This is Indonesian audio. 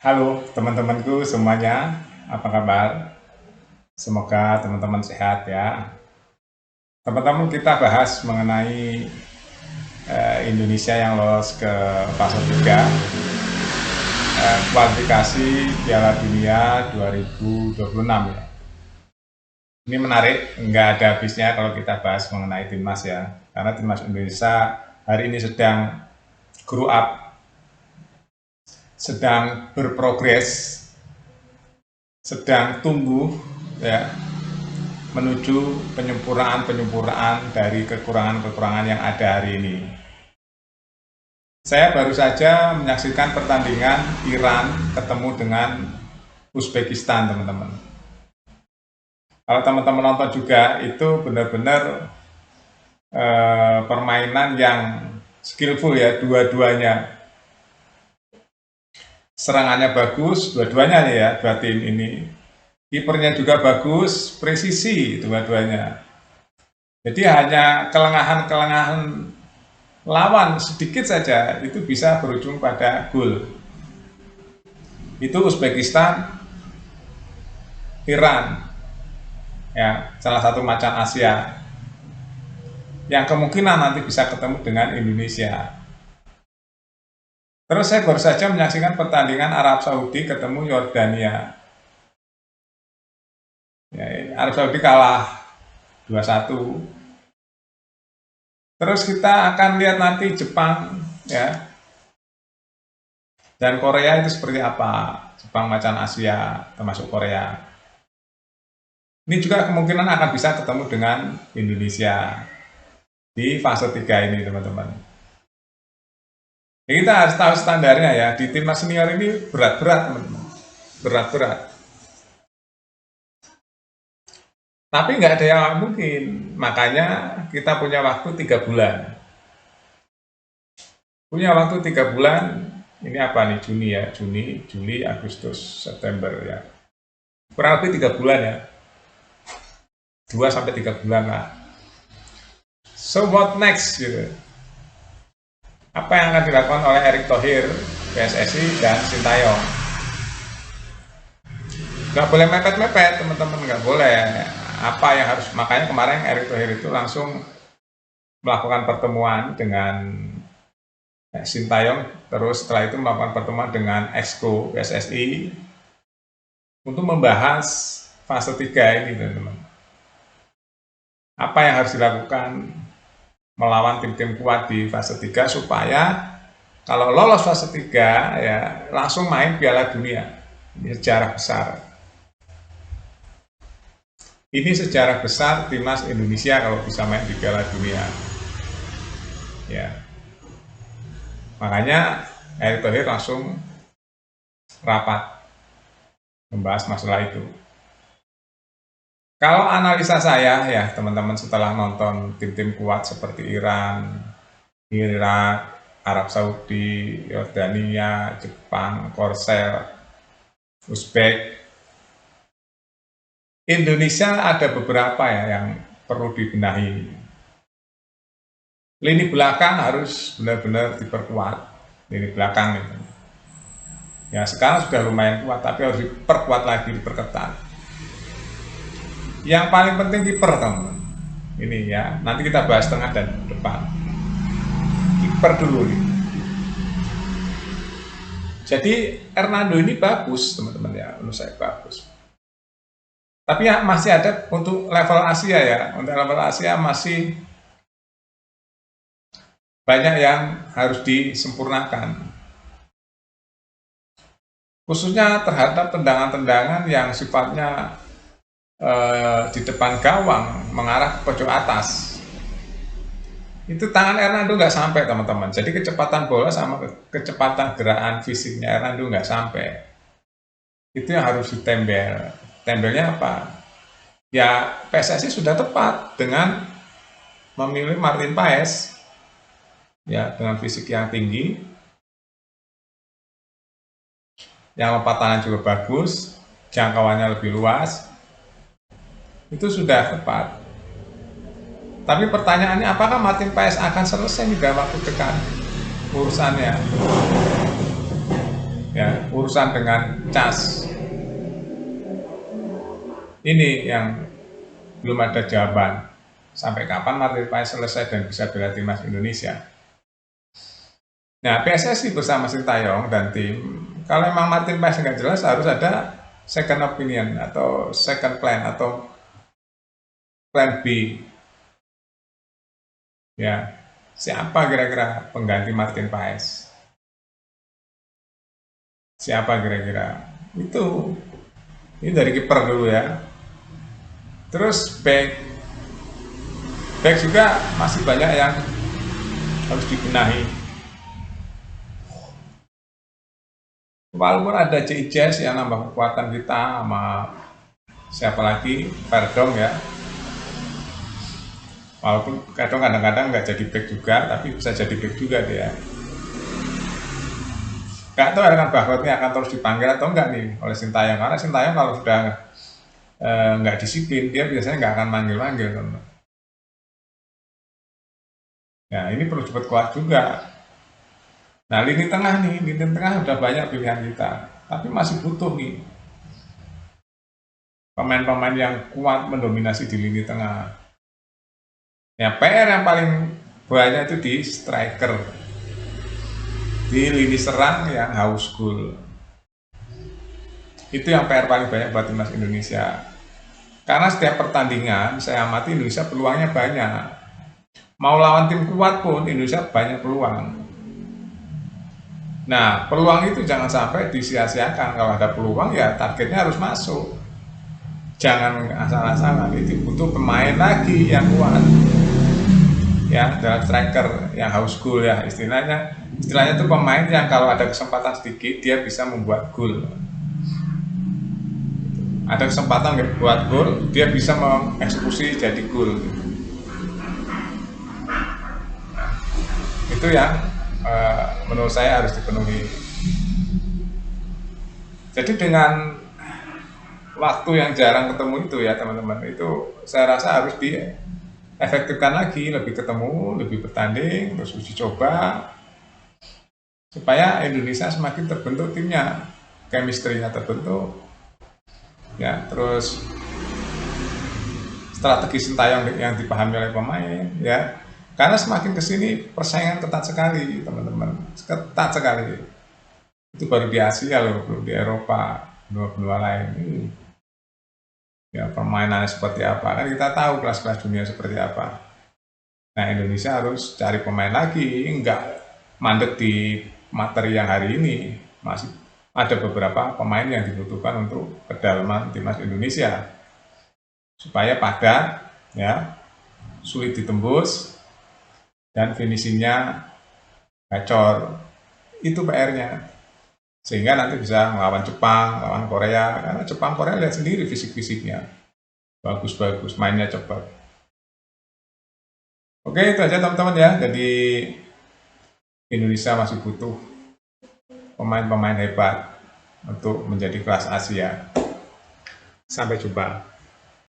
Halo teman-temanku semuanya, apa kabar? Semoga teman-teman sehat ya. Teman-teman kita bahas mengenai Indonesia yang lolos ke fase 3 kualifikasi Piala Dunia 2026 ya. Ini menarik, nggak ada habisnya kalau kita bahas mengenai timnas ya. Karena timnas Indonesia hari ini sedang grow up, sedang berprogres, sedang tumbuh ya, menuju penyempurnaan-penyempurnaan dari kekurangan-kekurangan yang ada hari ini. Saya baru saja menyaksikan pertandingan Iran ketemu dengan Uzbekistan, teman-teman. Kalau teman-teman nonton juga, itu benar-benar permainan yang skillful ya, dua-duanya. Serangannya bagus, dua-duanya nih ya, dua tim ini. Kipernya juga bagus, presisi dua-duanya. Jadi hanya kelengahan-kelengahan lawan sedikit saja itu bisa berujung pada gol. Itu Uzbekistan, Iran, ya salah satu macan Asia yang kemungkinan nanti bisa ketemu dengan Indonesia. Terus saya baru saja menyaksikan pertandingan Arab Saudi ketemu Yordania. Ya, Arab Saudi kalah 2-1. Terus kita akan lihat nanti Jepang ya dan Korea itu seperti apa. Jepang macan Asia termasuk Korea. Ini juga kemungkinan akan bisa ketemu dengan Indonesia di fase 3 ini, teman-teman. Ya, kita harus tahu standarnya ya. Di timnas senior ini berat-berat, teman-teman. Berat-berat. Tapi nggak ada yang mungkin. Makanya kita punya waktu 3 bulan. Punya waktu 3 bulan. Ini apa nih? Juni ya. Juni, Juli, Agustus, September ya. Kurang lebih 3 bulan ya. 2-3 bulan lah. So what next gitu. Apa yang akan dilakukan oleh Erick Thohir, PSSI dan Sintayong? Nggak boleh mepet-mepet, teman-teman, nggak boleh. Apa yang harus, makanya kemarin Erick Thohir itu langsung melakukan pertemuan dengan Sintayong, terus setelah itu melakukan pertemuan dengan Exco PSSI untuk membahas fase 3 ini, teman-teman. Apa yang harus dilakukan melawan tim-tim kuat di fase 3 supaya kalau lolos fase 3 ya langsung main Piala Dunia. Ini sejarah besar. Ini sejarah besar timnas Indonesia kalau bisa main di Piala Dunia. Ya. Makanya Erick Thohir langsung rapat membahas masalah itu. Kalau analisa saya ya teman-teman setelah nonton tim-tim kuat seperti Iran, Irak, Arab Saudi, Yordania, Jepang, Korsel, Uzbek, Indonesia ada beberapa ya yang perlu dibenahi. Lini belakang harus benar-benar diperkuat, lini belakang itu. Ya sekarang sudah lumayan kuat, tapi harus diperkuat lagi, diperketat. Yang paling penting kiper, teman-teman. Ini ya, nanti kita bahas tengah dan depan. Kiper dulu nih. Jadi Hernando ini bagus, teman-teman ya, menurut saya bagus. Tapi ya masih ada untuk level Asia ya, untuk level Asia masih banyak yang harus disempurnakan. Khususnya terhadap tendangan-tendangan yang sifatnya di depan gawang mengarah ke pojok atas. Itu tangan Hernando nggak sampai, teman-teman. Jadi kecepatan bola sama kecepatan gerakan fisiknya Hernando nggak sampai. Itu yang harus ditembel. Tembelnya apa? Ya PSSI sudah tepat dengan memilih Martin Paes ya dengan fisik yang tinggi, yang lompatannya juga bagus, jangkauannya lebih luas. Itu sudah tepat. Tapi pertanyaannya apakah Martin Paes akan selesai nih dalam waktu dekat urusannya? Ya, urusan dengan CAS ini yang belum ada jawaban. Sampai kapan Martin Paes selesai dan bisa bela timnas Indonesia? Nah, PSSI bersama Sintayong dan tim, kalau memang Martin Paes nggak jelas, harus ada second opinion atau second plan atau plan B. Ya, siapa kira-kira pengganti Martin Paes? Siapa kira-kira? Ini dari kiper dulu ya. Terus back juga masih banyak yang harus dibenahi. Walaupun ada JIJS yang nambah kekuatan kita sama siapa lagi, Verdong ya. Walaupun kadang-kadang nggak jadi back juga, tapi bisa jadi back juga dia. Nggak tahu Erkan Bahkot ini akan terus dipanggil atau enggak nih oleh Sintayong. Karena Sintayong kalau sudah nggak disiplin, dia biasanya nggak akan manggil-manggil. Nah ini perlu cepat kuat juga. Nah lini tengah udah banyak pilihan kita, tapi masih butuh nih pemain-pemain yang kuat mendominasi di lini tengah. Ya PR yang paling banyak itu di striker, di lini serang yang haus gol. Itu yang PR paling banyak buat timnas Indonesia. Karena setiap pertandingan saya amati Indonesia peluangnya banyak. Mau lawan tim kuat pun Indonesia banyak peluang. Nah, peluang itu jangan sampai disia-siakan. Kalau ada peluang ya targetnya harus masuk. Jangan asal-asalan. Itu butuh pemain lagi yang kuat. Ya, dalam striker yang haus gol ya istilahnya itu pemain yang kalau ada kesempatan sedikit dia bisa membuat gol. Ada kesempatan buat gol, dia bisa mengeksekusi jadi gol. Itu yang menurut saya harus dipenuhi. Jadi dengan waktu yang jarang ketemu itu ya teman-teman, itu saya rasa harus diefektifkan lagi, lebih ketemu, lebih bertanding, terus uji coba, supaya Indonesia semakin terbentuk timnya, chemistry-nya terbentuk, ya terus strategi Sintayong yang dipahami oleh pemain, ya karena semakin kesini persaingan ketat sekali teman-teman, ketat sekali. Itu baru di Asia loh, belum di Eropa, benua-benua lain. Ya permainannya seperti apa, kan kita tahu kelas-kelas dunia seperti apa. Nah Indonesia harus cari pemain lagi, enggak mandek di materi yang hari ini. Masih ada beberapa pemain yang dibutuhkan untuk kedalaman timnas Indonesia supaya padat, ya sulit ditembus, dan finishingnya gacor. Itu PR-nya, sehingga nanti bisa melawan Jepang, lawan Korea. Karena Jepang Korea lihat sendiri fisik-fisiknya bagus-bagus, mainnya cepat. Oke, itu aja teman-teman ya. Jadi Indonesia masih butuh pemain-pemain hebat untuk menjadi kelas Asia. Sampai jumpa.